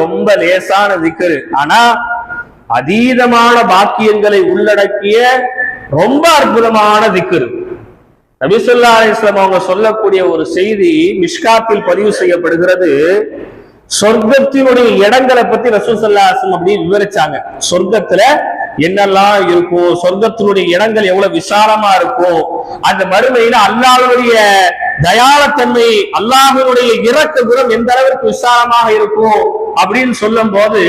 ரொம்ப லேசான திக்ரு, ஆனா அதீதமான பாக்கியங்களை உள்ளடக்கிய ரொம்ப அற்புதமான திக்ரு. நபி ஸல்லல்லாஹு அலைஹி வஸல்லம் அவங்க சொல்லக்கூடிய ஒரு செய்தி மிஷ்காத்தில் பதிவு செய்யப்படுகிறது. சொர்க்கத்தினுடைய இடங்களை பத்தி ரசூல் ஸல்லல்லாஹு அலைஹி வஸல்லம் அப்படி விவரிச்சாங்க. சொர்க்கத்துல என்னெல்லாம் இருக்கும், சொர்க்கத்தினுடைய இடங்கள் எவ்வளவு விசாலமா இருக்கும், அந்த மறுமையில அல்லாஹ்வுடைய தயாளத்தன்மை, அல்லாஹ்வுடைய இரக்க குணம் எந்த அளவிற்கு விசாலமாக இருக்கும் அப்படின்னு சொல்லும் போது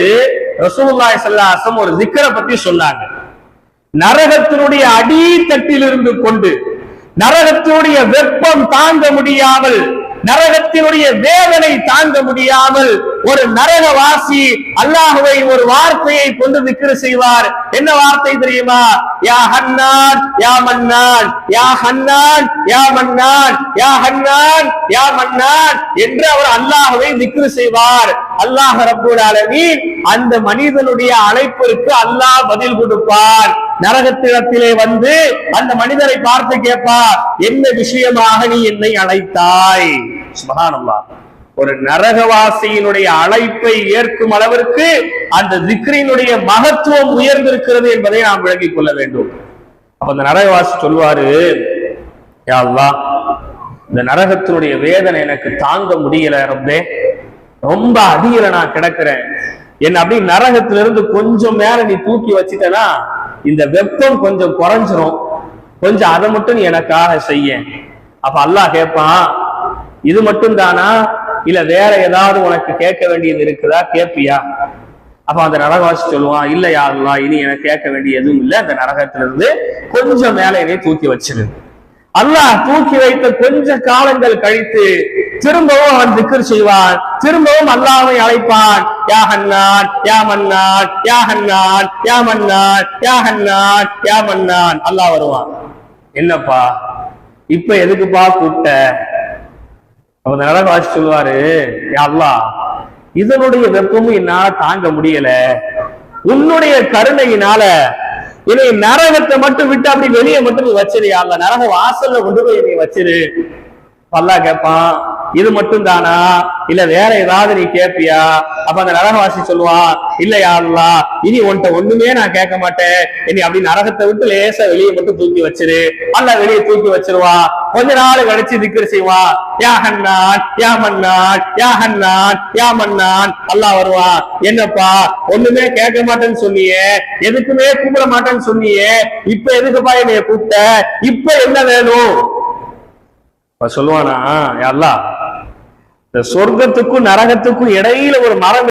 ரசூலுல்லாஹி ஸல்லல்லாஹு அலைஹி வஸல்லம் ஒரு திக்ரை பத்தி சொன்னாங்க. நரகத்தினுடைய அடித்தட்டில் இருந்து கொண்டு நரகத்தினுடைய வெப்பம் தாங்க முடியாமல், நரகத்தினுடைய வேதனை தாங்க முடியாமல் ஒரு நரகவாசி அல்லாஹ்வை ஒரு வார்த்தையை கொண்டு திக்ரு செய்வார். என்ன வார்த்தை தெரியுமா? யா ஹன்னான் யா மன்னான், யா ஹன்னான் யா மன்னான், யா ஹன்னான் யா மன்னான் என்று அவர் அல்லாஹ்வை திக்ரு செய்வார். அல்லாஹ் ரப்பல் ஆலமீன் அந்த மனிதனுடைய அழைப்பிற்கு அல்லாஹ் பதில் கொடுப்பார். நரகத்திடத்திலே வந்து அந்த மனிதரை பார்த்து கேட்பார், என்ன விஷயமாக நீ என்னை அழைத்தாய்? சுப்ஹானல்லாஹ். ஒரு நரகவாசியினுடைய அழைப்பை ஏற்கும் அளவிற்கு அந்த திக்ரினுடைய மகத்துவம் உயர்ந்திருக்கிறது என்பதை நாம் விளங்கிக் கொள்ள வேண்டும். அப்ப அந்த நரகவாசி சொல்வாரு, யா அல்லாஹ், இந்த நரகத்தினுடைய வேதனை எனக்கு தாங்க முடியல ரப்பே, ரொம்ப அடியில நான் கிடக்கிறேன், என்ன அப்படி நரகத்திலிருந்து கொஞ்சம் மேல நீ தூக்கி வச்சிட்டனா இந்த வெப்பம் கொஞ்சம் குறைஞ்சிரும், கொஞ்சம் அதை மட்டும் நீ எனக்காக செய்ய. அப்ப அல்லாஹ் கேட்பான், இது மட்டும் தானா, இல்ல வேற ஏதாவது உனக்கு கேட்க வேண்டியது இருக்குதா, கேட்பியா? அப்ப அந்த நரகவாசி சொல்லுவான், இல்ல யா அல்லாஹ், இனி எனக்கு கேட்க வேண்டிய எதுவும் இல்லை, அந்த நரகத்திலிருந்து கொஞ்சம் மேல என்னை தூக்கி வச்சிரு. அல்லாஹ் தூக்கி வைத்த கொஞ்ச காலங்கள் கழித்து திரும்பவும் அவன் திக்ர் செய்வான், திரும்பவும் அல்லாஹ்வை அழைப்பான், யா ஹன்னான் யா மன்னான், யா ஹன்னான் யா மன்னான், யா ஹன்னான் யா மன்னான். அல்லாஹ் வருவான், என்னப்பா இப்ப எதுக்குப்பா கூப்பிட்ட? அவங்க நரகவாசி சொல்லுவாரு, யா அல்லாஹ், இதனுடைய வெப்பமும் என்னால தாங்க முடியல, உன்னுடைய கருணையினால என்னை நரகத்தை மட்டும் விட்டு அப்படி வெளியே மட்டும் நீ வச்சிரு, யா அல்லாஹ், நரக வாசல்ல கொண்டு போய் நீ வச்சிரு. அல்லாஹ் கேட்பான், இது மட்டும் தானா, இல்ல வேற ஏதாவது நீ கேட்பியா? அப்ப அந்த நரகவாசி சொல்லுவான், இல்ல யா அல்லாஹ், இனி உன்கிட்ட ஒண்ணுமே நான் கேட்க மாட்டேன், இனி அப்படி நரகத்தை விட்டு லேசா வெளியே மட்டும் தூக்கி வச்சிரு. அல்லாஹ் வெளியே தூக்கி வச்சிருவான். கொஞ்ச நாள் கழிச்சு திக்ர் செய்வான், யா ஹன்னான் யா மன்னான், யா ஹன்னான் யா மன்னான். அல்லாஹ் வருவான், என்னப்பா ஒண்ணுமே கேட்க மாட்டேன்னு சொன்னியே, எதுக்குமே கூப்பிட மாட்டேன்னு சொன்னியே, இப்ப எதுக்குப்பா என்னைய கூப்பிட்ட, இப்ப என்ன வேணும்? சொல்லுவானா, யா அல்லாஹ், இந்த சொர்க்கத்துக்கும் நரகத்துக்கும் இடையில ஒரு மரம்